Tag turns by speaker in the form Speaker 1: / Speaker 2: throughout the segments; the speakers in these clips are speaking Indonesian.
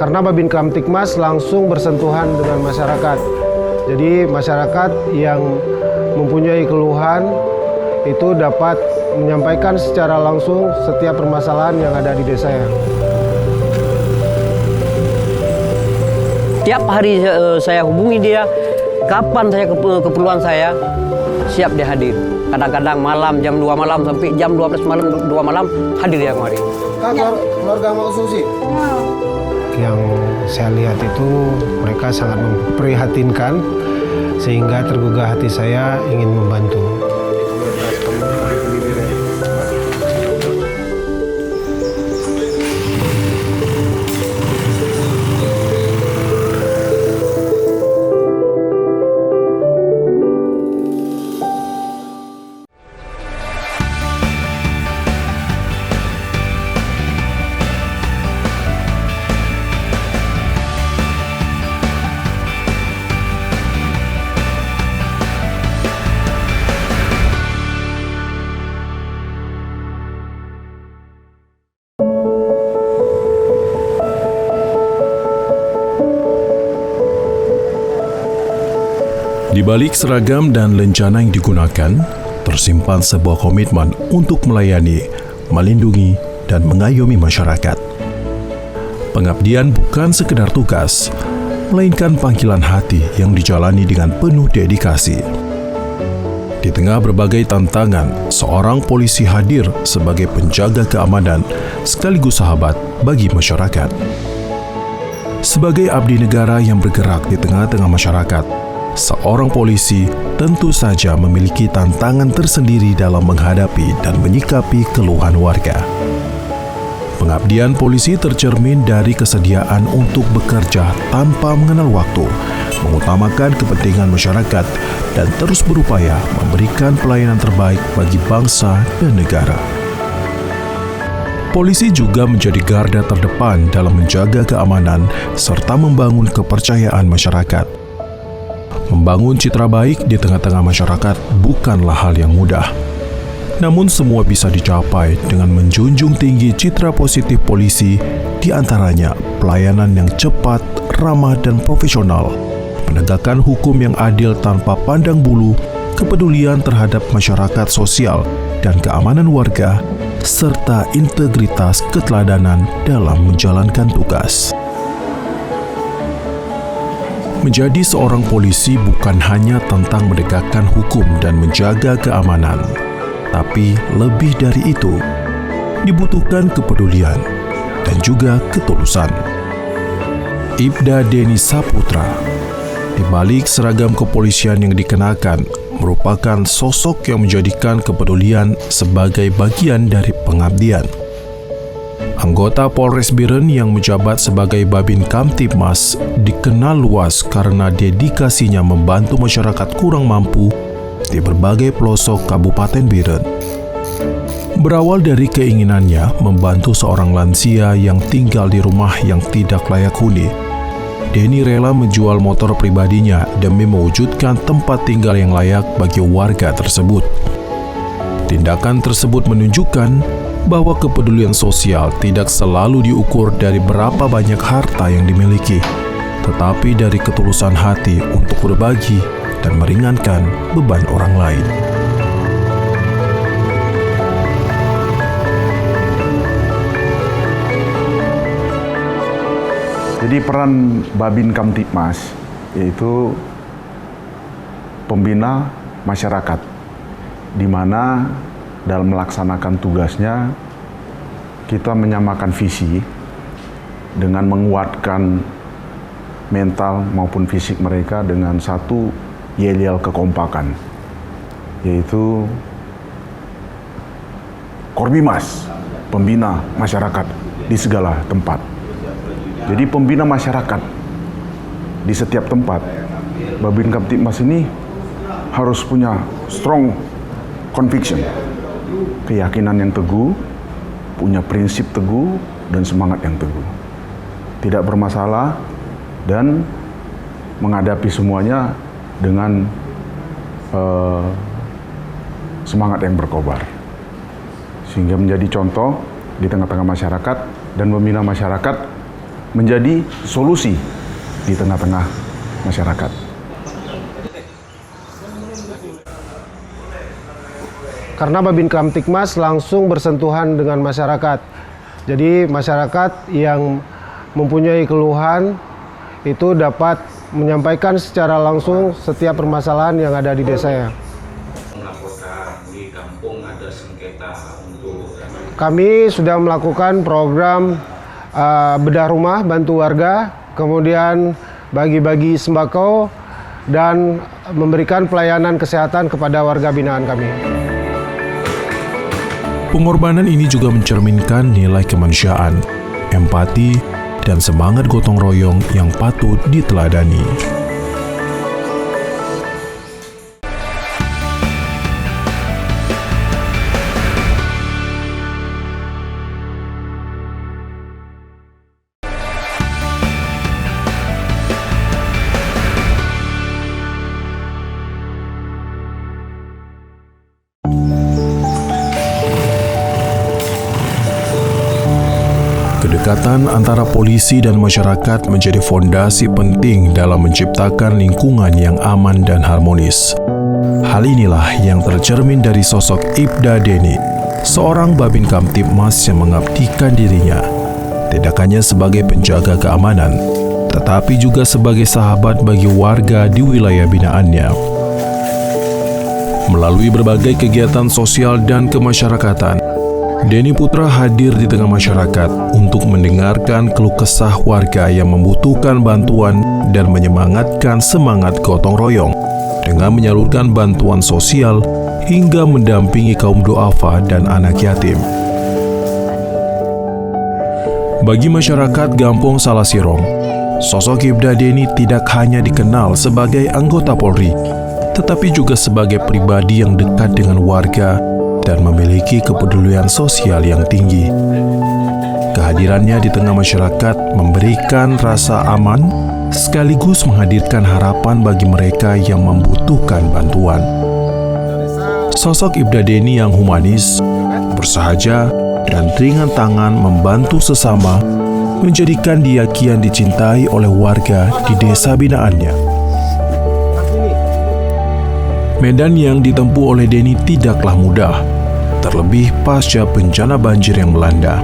Speaker 1: karena Babin Kamtibmas langsung bersentuhan dengan masyarakat. Jadi masyarakat yang mempunyai keluhan itu dapat menyampaikan secara langsung setiap permasalahan yang ada di desanya.
Speaker 2: Tiap hari saya hubungi dia, kapan saya keperluan saya, siap dia hadir. Kadang-kadang malam, jam 2 malam sampai jam 12 malam, 2 malam, hadir dia kemari.
Speaker 1: Keluarga Mak Susi? Yang saya lihat itu mereka sangat memprihatinkan, sehingga tergugah hati saya ingin membantu.
Speaker 3: Di balik seragam dan lencana yang digunakan, tersimpan sebuah komitmen untuk melayani, melindungi, dan mengayomi masyarakat. Pengabdian bukan sekedar tugas, melainkan panggilan hati yang dijalani dengan penuh dedikasi. Di tengah berbagai tantangan, seorang polisi hadir sebagai penjaga keamanan sekaligus sahabat bagi masyarakat. Sebagai abdi negara yang bergerak di tengah-tengah masyarakat, seorang polisi tentu saja memiliki tantangan tersendiri dalam menghadapi dan menyikapi keluhan warga. Pengabdian polisi tercermin dari kesediaan untuk bekerja tanpa mengenal waktu, mengutamakan kepentingan masyarakat, dan terus berupaya memberikan pelayanan terbaik bagi bangsa dan negara. Polisi juga menjadi garda terdepan dalam menjaga keamanan serta membangun kepercayaan masyarakat. Membangun citra baik di tengah-tengah masyarakat bukanlah hal yang mudah. Namun semua bisa dicapai dengan menjunjung tinggi citra positif polisi, di antaranya pelayanan yang cepat, ramah, dan profesional, penegakan hukum yang adil tanpa pandang bulu, kepedulian terhadap masyarakat sosial dan keamanan warga, serta integritas keteladanan dalam menjalankan tugas. Menjadi seorang polisi bukan hanya tentang menegakkan hukum dan menjaga keamanan, tapi lebih dari itu, dibutuhkan kepedulian dan juga ketulusan. Ibda Deni Saputra, di balik seragam kepolisian yang dikenakan, merupakan sosok yang menjadikan kepedulian sebagai bagian dari pengabdian. Anggota Polres Biren yang menjabat sebagai Babin Kamtibmas dikenal luas karena dedikasinya membantu masyarakat kurang mampu di berbagai pelosok Kabupaten Biren. Berawal dari keinginannya membantu seorang lansia yang tinggal di rumah yang tidak layak huni, Deni rela menjual motor pribadinya demi mewujudkan tempat tinggal yang layak bagi warga tersebut. Tindakan tersebut menunjukkan bahwa kepedulian sosial tidak selalu diukur dari berapa banyak harta yang dimiliki, tetapi dari ketulusan hati untuk berbagi dan meringankan beban orang lain.
Speaker 4: Jadi peran Babin Kamtibmas yaitu pembina masyarakat, di mana dalam melaksanakan tugasnya kita menyamakan visi dengan menguatkan mental maupun fisik mereka dengan satu yel-yel kekompakan, yaitu Korbimas, pembina masyarakat di segala tempat. Jadi pembina masyarakat di setiap tempat. Babin Kamtibmas ini harus punya strong conviction, keyakinan yang teguh, punya prinsip teguh, dan semangat yang teguh. Tidak bermasalah dan menghadapi semuanya dengan semangat yang berkobar. Sehingga menjadi contoh di tengah-tengah masyarakat dan membina masyarakat menjadi solusi di tengah-tengah masyarakat.
Speaker 1: Karena Babin Kamtibmas langsung bersentuhan dengan masyarakat. Jadi masyarakat yang mempunyai keluhan itu dapat menyampaikan secara langsung setiap permasalahan yang ada di desanya.
Speaker 5: Melaporkan di kampung ada sengketa untuk
Speaker 1: Kami sudah melakukan program bedah rumah, bantu warga, kemudian bagi-bagi sembako, dan memberikan pelayanan kesehatan kepada warga binaan kami.
Speaker 3: Pengorbanan ini juga mencerminkan nilai kemanusiaan, empati, dan semangat gotong royong yang patut diteladani. Kedekatan antara polisi dan masyarakat menjadi fondasi penting dalam menciptakan lingkungan yang aman dan harmonis. Hal inilah yang tercermin dari sosok Ibda Deni, seorang Babin Kamtibmas yang mengabdikan dirinya, tidak hanya sebagai penjaga keamanan, tetapi juga sebagai sahabat bagi warga di wilayah binaannya. Melalui berbagai kegiatan sosial dan kemasyarakatan, Deni Putra hadir di tengah masyarakat untuk mendengarkan keluh kesah warga yang membutuhkan bantuan dan menyemangatkan semangat gotong royong dengan menyalurkan bantuan sosial hingga mendampingi kaum duafa dan anak yatim. Bagi masyarakat Gampong Salasirong, sosok Ibda Deni tidak hanya dikenal sebagai anggota Polri, tetapi juga sebagai pribadi yang dekat dengan warga dan memiliki kepedulian sosial yang tinggi. Kehadirannya di tengah masyarakat memberikan rasa aman sekaligus menghadirkan harapan bagi mereka yang membutuhkan bantuan. Sosok Ibda Deni yang humanis, bersahaja, dan ringan tangan membantu sesama menjadikan dia kian dicintai oleh warga di desa binaannya. Medan yang ditempuh oleh Deni tidaklah mudah, terlebih pasca bencana banjir yang melanda.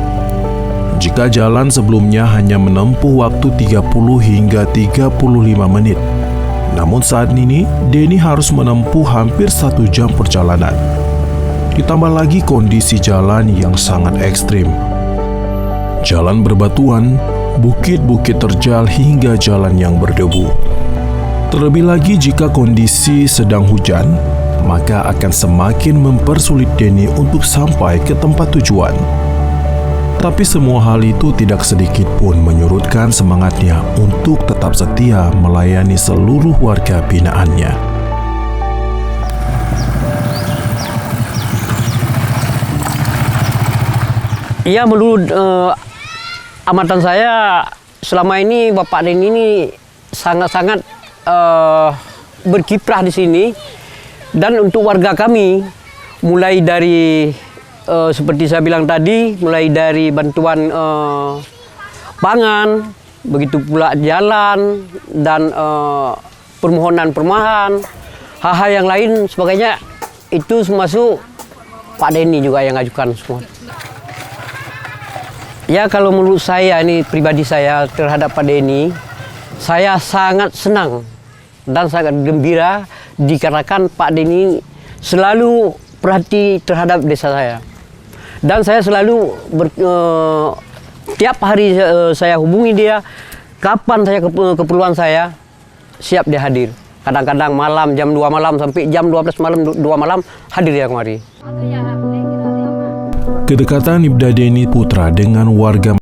Speaker 3: Jika jalan sebelumnya hanya menempuh waktu 30 hingga 35 menit, namun saat ini Deni harus menempuh hampir 1 jam perjalanan. Ditambah lagi kondisi jalan yang sangat ekstrim. Jalan berbatuan, bukit-bukit terjal hingga jalan yang berdebu. Terlebih lagi jika kondisi sedang hujan, maka akan semakin mempersulit Deni untuk sampai ke tempat tujuan. Tapi semua hal itu tidak sedikit pun menyurutkan semangatnya untuk tetap setia melayani seluruh warga binaannya.
Speaker 2: Ya, menurut amatan saya selama ini Bapak Deni ini sangat-sangat berkiprah di sini. Dan untuk warga kami, mulai dari seperti saya bilang tadi, mulai dari bantuan pangan, begitu pula jalan, dan permohonan-permohonan, hal-hal yang lain sebagainya, itu termasuk Pak Deni juga yang ajukan semua. Ya, kalau menurut saya, ini pribadi saya terhadap Pak Deni, saya sangat senang dan sangat gembira dikarenakan Pak Deni selalu perhati terhadap desa saya. Dan saya selalu tiap hari saya hubungi dia, kapan saya keperluan saya, siap dia hadir. Kadang-kadang malam, jam 2 malam sampai jam 12 malam, 2 malam, hadir dia kemari.
Speaker 3: Kedekatan Ibda Deni Putra dengan warga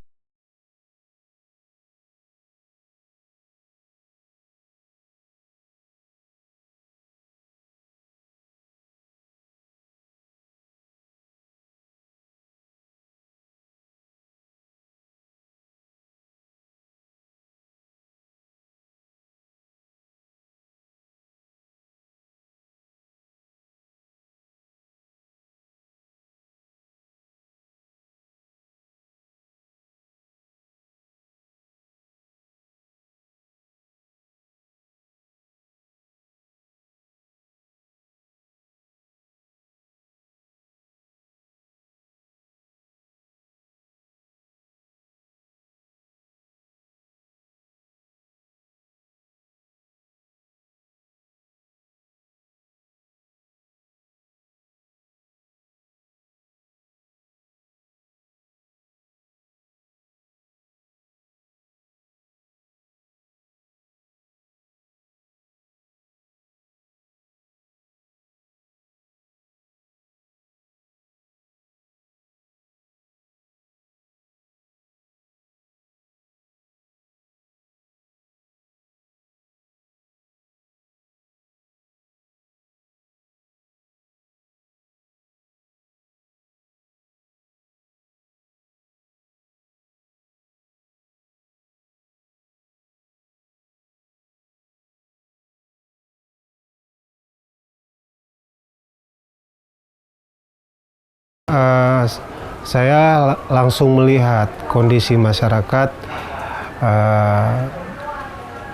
Speaker 1: Saya langsung melihat kondisi masyarakat.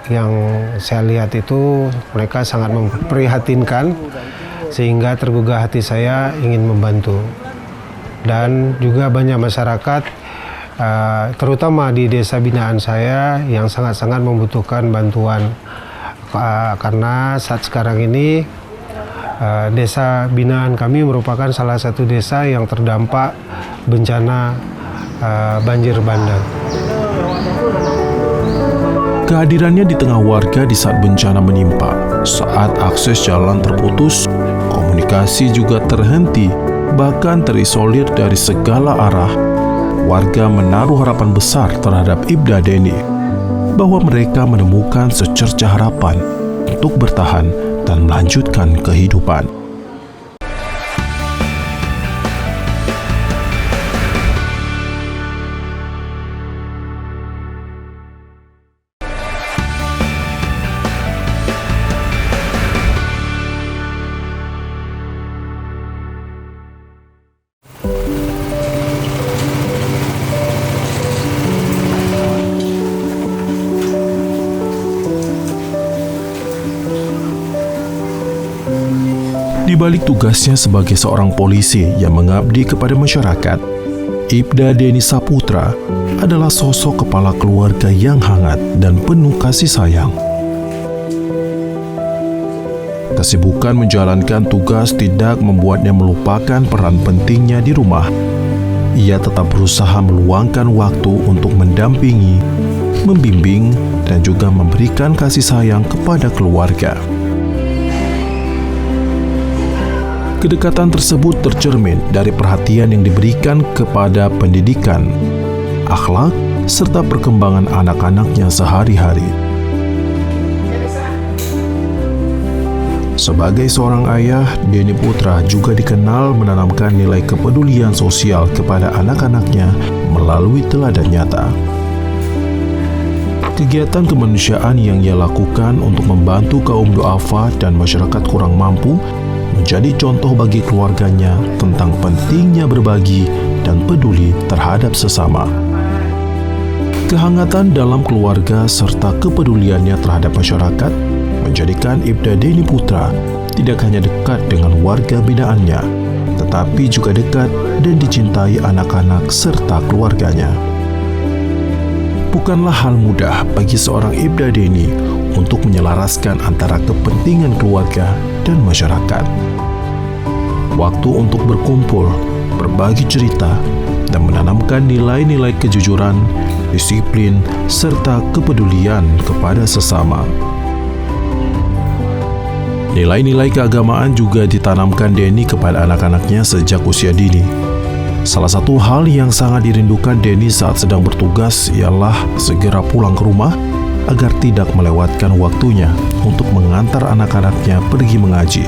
Speaker 1: Yang saya lihat itu mereka sangat memprihatinkan, sehingga tergugah hati saya ingin membantu. Dan juga banyak masyarakat, terutama di desa binaan saya, yang sangat-sangat membutuhkan bantuan. Karena saat sekarang ini desa binaan kami merupakan salah satu desa yang terdampak bencana banjir bandang.
Speaker 3: Kehadirannya di tengah warga di saat bencana menimpa, saat akses jalan terputus, komunikasi juga terhenti, bahkan terisolir dari segala arah. Warga menaruh harapan besar terhadap Ibda Deni, bahwa mereka menemukan secercah harapan untuk bertahan dan melanjutkan kehidupan. Di balik tugasnya sebagai seorang polisi yang mengabdi kepada masyarakat, Ibda Deni Saputra adalah sosok kepala keluarga yang hangat dan penuh kasih sayang. Kesibukan menjalankan tugas tidak membuatnya melupakan peran pentingnya di rumah. Ia tetap berusaha meluangkan waktu untuk mendampingi, membimbing, dan juga memberikan kasih sayang kepada keluarga. Kedekatan tersebut tercermin dari perhatian yang diberikan kepada pendidikan, akhlak, serta perkembangan anak-anaknya sehari-hari. Sebagai seorang ayah, Deni Putra juga dikenal menanamkan nilai kepedulian sosial kepada anak-anaknya melalui teladan nyata. Kegiatan kemanusiaan yang ia lakukan untuk membantu kaum duafa dan masyarakat kurang mampu menjadi contoh bagi keluarganya tentang pentingnya berbagi dan peduli terhadap sesama. Kehangatan dalam keluarga serta kepeduliannya terhadap masyarakat menjadikan Ibda Deni Putra tidak hanya dekat dengan warga binaannya, tetapi juga dekat dan dicintai anak-anak serta keluarganya. Bukanlah hal mudah bagi seorang Ibda Deni untuk menyelaraskan antara kepentingan keluarga dan masyarakat. Waktu untuk berkumpul, berbagi cerita, dan menanamkan nilai-nilai kejujuran, disiplin, serta kepedulian kepada sesama. Nilai-nilai keagamaan juga ditanamkan Deni kepada anak-anaknya sejak usia dini. Salah satu hal yang sangat dirindukan Deni saat sedang bertugas ialah segera pulang ke rumah agar tidak melewatkan waktunya untuk mengantar anak-anaknya pergi mengaji.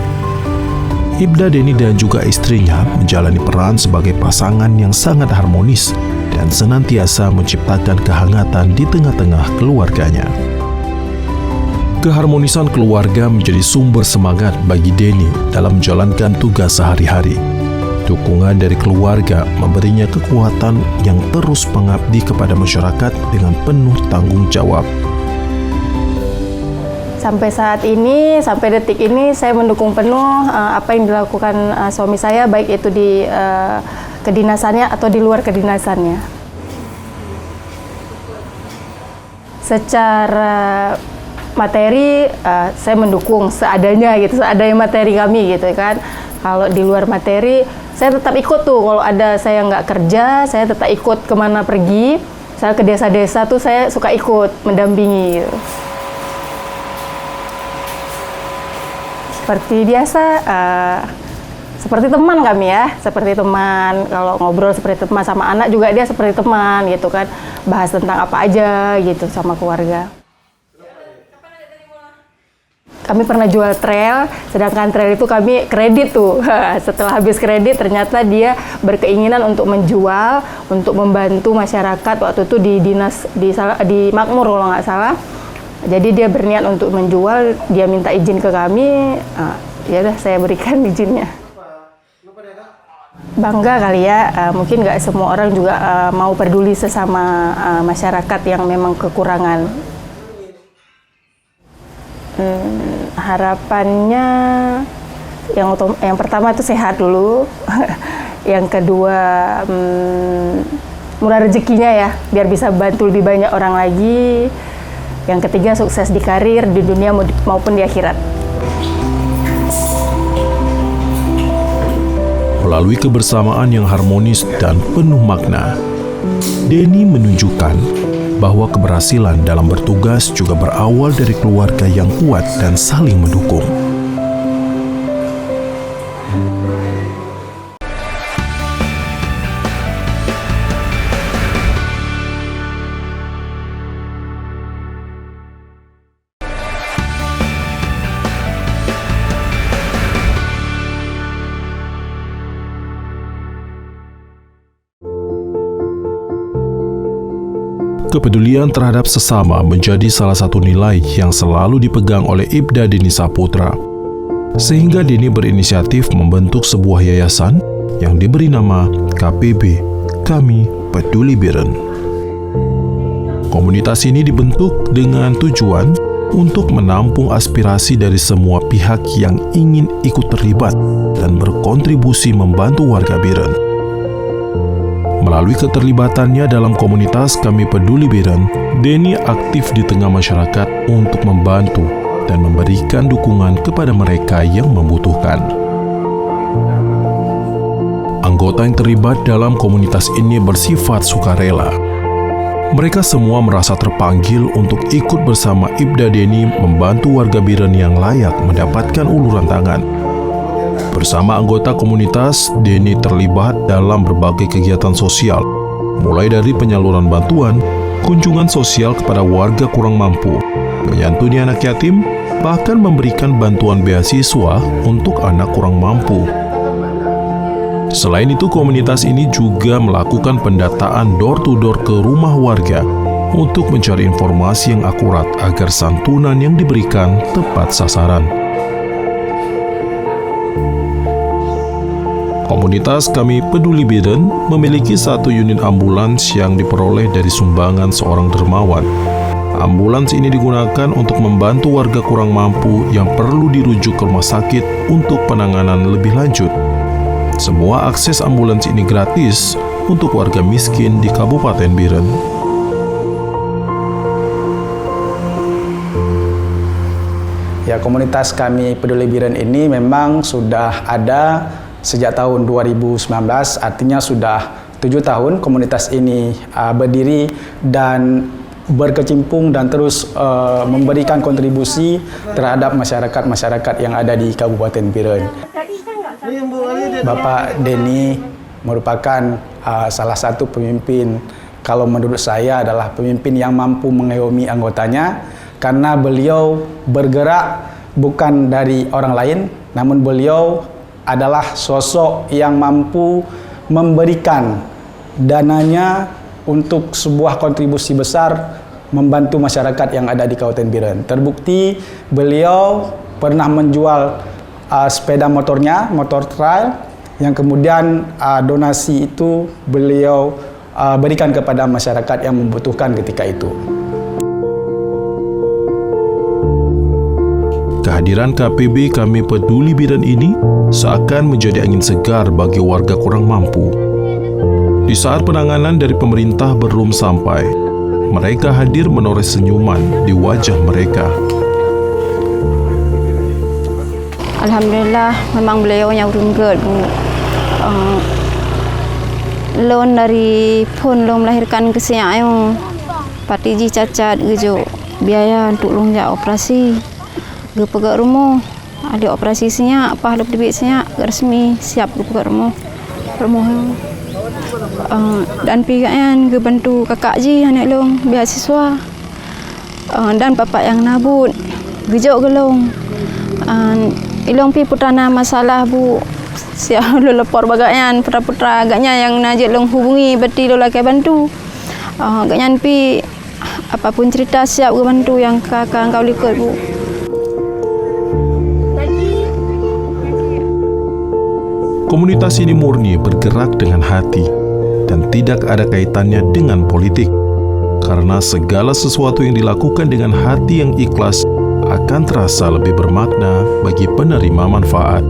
Speaker 3: Ibda Deni dan juga istrinya menjalani peran sebagai pasangan yang sangat harmonis dan senantiasa menciptakan kehangatan di tengah-tengah keluarganya. Keharmonisan keluarga menjadi sumber semangat bagi Deni dalam menjalankan tugas sehari-hari. Dukungan dari keluarga memberinya kekuatan yang terus mengabdi kepada masyarakat dengan penuh tanggung jawab.
Speaker 6: Sampai saat ini, sampai detik ini, saya mendukung penuh apa yang dilakukan suami saya, baik itu di kedinasannya atau di luar kedinasannya. Secara materi, saya mendukung seadanya gitu, seadanya materi kami gitu kan. Kalau di luar materi, saya tetap ikut tuh. Kalau ada saya nggak kerja, saya tetap ikut kemana pergi. Saya ke desa-desa tuh saya suka ikut mendampingi. Gitu. Seperti biasa, seperti teman kami ya, seperti teman. Kalau ngobrol seperti teman sama anak juga dia seperti teman gitu kan, bahas tentang apa aja gitu sama keluarga. Kami pernah jual trail, sedangkan trail itu kami kredit tuh. Setelah habis kredit ternyata dia berkeinginan untuk menjual, untuk membantu masyarakat waktu itu di dinas di Makmur kalau nggak salah. Jadi dia berniat untuk menjual, dia minta izin ke kami, ya udah saya berikan izinnya. bangga kali ya, mungkin nggak semua orang juga mau peduli sesama masyarakat yang memang kekurangan. Harapannya yang pertama itu sehat dulu, yang kedua murah rezekinya ya, biar bisa bantu lebih banyak orang lagi. Yang ketiga sukses di karir di dunia maupun di akhirat.
Speaker 3: Melalui kebersamaan yang harmonis dan penuh makna, Denny menunjukkan bahwa keberhasilan dalam bertugas juga berawal dari keluarga yang kuat dan saling mendukung. Kepedulian terhadap sesama menjadi salah satu nilai yang selalu dipegang oleh Ibda Denny Saputra. Sehingga Denny berinisiatif membentuk sebuah yayasan yang diberi nama KPB, Kami Peduli Biren. Komunitas ini dibentuk dengan tujuan untuk menampung aspirasi dari semua pihak yang ingin ikut terlibat dan berkontribusi membantu warga Biren. Melalui keterlibatannya dalam komunitas Kami Peduli Biren, Denny aktif di tengah masyarakat untuk membantu dan memberikan dukungan kepada mereka yang membutuhkan. Anggota yang terlibat dalam komunitas ini bersifat sukarela. Mereka semua merasa terpanggil untuk ikut bersama Ibda Denny membantu warga Biren yang layak mendapatkan uluran tangan. Bersama anggota komunitas, Denny terlibat dalam berbagai kegiatan sosial, mulai dari penyaluran bantuan, kunjungan sosial kepada warga kurang mampu, menyantuni anak yatim, bahkan memberikan bantuan beasiswa untuk anak kurang mampu. Selain itu, komunitas ini juga melakukan pendataan door-to-door ke rumah warga untuk mencari informasi yang akurat agar santunan yang diberikan tepat sasaran. Komunitas Kami Peduli Biren memiliki 1 unit ambulans yang diperoleh dari sumbangan seorang dermawan. Ambulans ini digunakan untuk membantu warga kurang mampu yang perlu dirujuk ke rumah sakit untuk penanganan lebih lanjut. Semua akses ambulans ini gratis untuk warga miskin di Kabupaten Biren.
Speaker 7: Ya, komunitas Kami Peduli Biren ini memang sudah ada sejak tahun 2019, artinya sudah 7 tahun komunitas ini berdiri dan berkecimpung dan terus memberikan kontribusi terhadap masyarakat-masyarakat yang ada di Kabupaten Biren. Bapak Denny merupakan salah satu pemimpin, kalau menurut saya adalah pemimpin yang mampu mengayomi anggotanya, karena beliau bergerak bukan dari orang lain, namun beliau adalah sosok yang mampu memberikan dananya untuk sebuah kontribusi besar membantu masyarakat yang ada di Kabupaten Biren. Terbukti beliau pernah menjual sepeda motornya, motor trail, yang kemudian donasi itu beliau berikan kepada masyarakat yang membutuhkan ketika itu.
Speaker 3: Kehadiran KPB Kami Peduli Biren ini seakan menjadi angin segar bagi warga kurang mampu. Di saat penanganan dari pemerintah belum sampai, mereka hadir menoreh senyuman di wajah mereka.
Speaker 8: Alhamdulillah, memang beliau yang berunggul, Bu. Loan dari pun lo melahirkan kesiak yang patiji cacat gejo biaya untuk lonjak operasi. Gue pegang rumah, ada operasi sinya, apa ada debit sinya, resmi siap gue pegang rumah. Dan pihaknya gue bantu kakak ji anak long beasiswa, dan bapak yang nabut, gue jauh gelong. Ilong pi putana masalah Bu, siap lo lapor bagaian putra-putra agaknya yang najak long hubungi, berarti lo lagi bantu. Agaknya pi apapun cerita siap gue bantu yang kakak kau likut Bu.
Speaker 3: Komunitas ini murni bergerak dengan hati dan tidak ada kaitannya dengan politik, karena segala sesuatu yang dilakukan dengan hati yang ikhlas akan terasa lebih bermakna bagi penerima manfaat.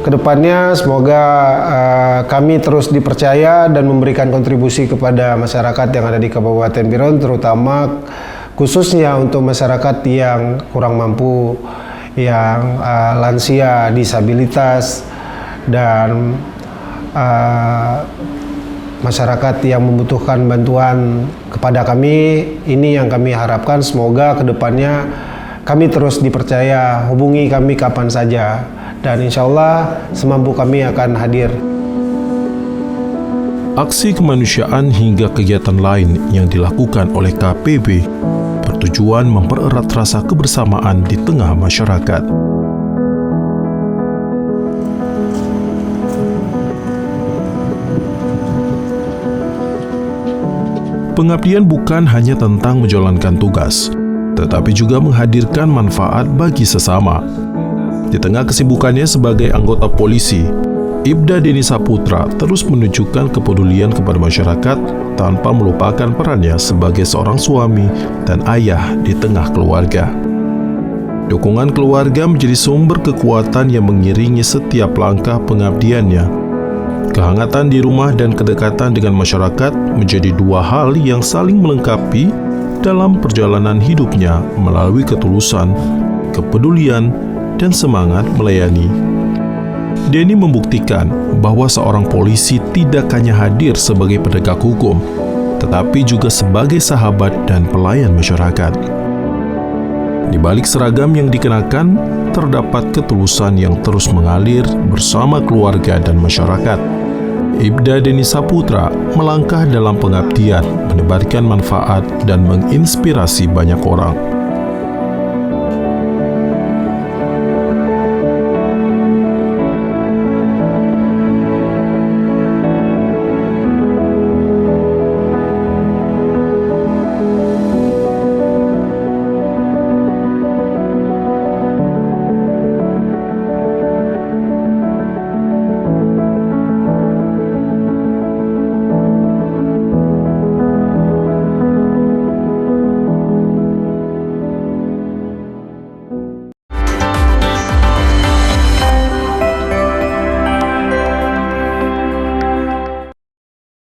Speaker 1: Kedepannya semoga kami terus dipercaya dan memberikan kontribusi kepada masyarakat yang ada di Kabupaten Biren, terutama khususnya untuk masyarakat yang kurang mampu, yang lansia, disabilitas, dan masyarakat yang membutuhkan bantuan kepada kami. Ini yang kami harapkan, semoga kedepannya kami terus dipercaya, hubungi kami kapan saja, dan insya Allah semampu kami akan hadir.
Speaker 3: Aksi kemanusiaan hingga kegiatan lain yang dilakukan oleh KPB bertujuan mempererat rasa kebersamaan di tengah masyarakat. Pengabdian bukan hanya tentang menjalankan tugas, tetapi juga menghadirkan manfaat bagi sesama. Di tengah kesibukannya sebagai anggota polisi, Ibda Deni Saputra terus menunjukkan kepedulian kepada masyarakat tanpa melupakan perannya sebagai seorang suami dan ayah di tengah keluarga. Dukungan keluarga menjadi sumber kekuatan yang mengiringi setiap langkah pengabdiannya. Kehangatan di rumah dan kedekatan dengan masyarakat menjadi dua hal yang saling melengkapi dalam perjalanan hidupnya melalui ketulusan, kepedulian, dan semangat melayani. Deni membuktikan bahwa seorang polisi tidak hanya hadir sebagai penegak hukum, tetapi juga sebagai sahabat dan pelayan masyarakat. Di balik seragam yang dikenakan, terdapat ketulusan yang terus mengalir bersama keluarga dan masyarakat. Ibda Deni Saputra melangkah dalam pengabdian, menebarkan manfaat dan menginspirasi banyak orang.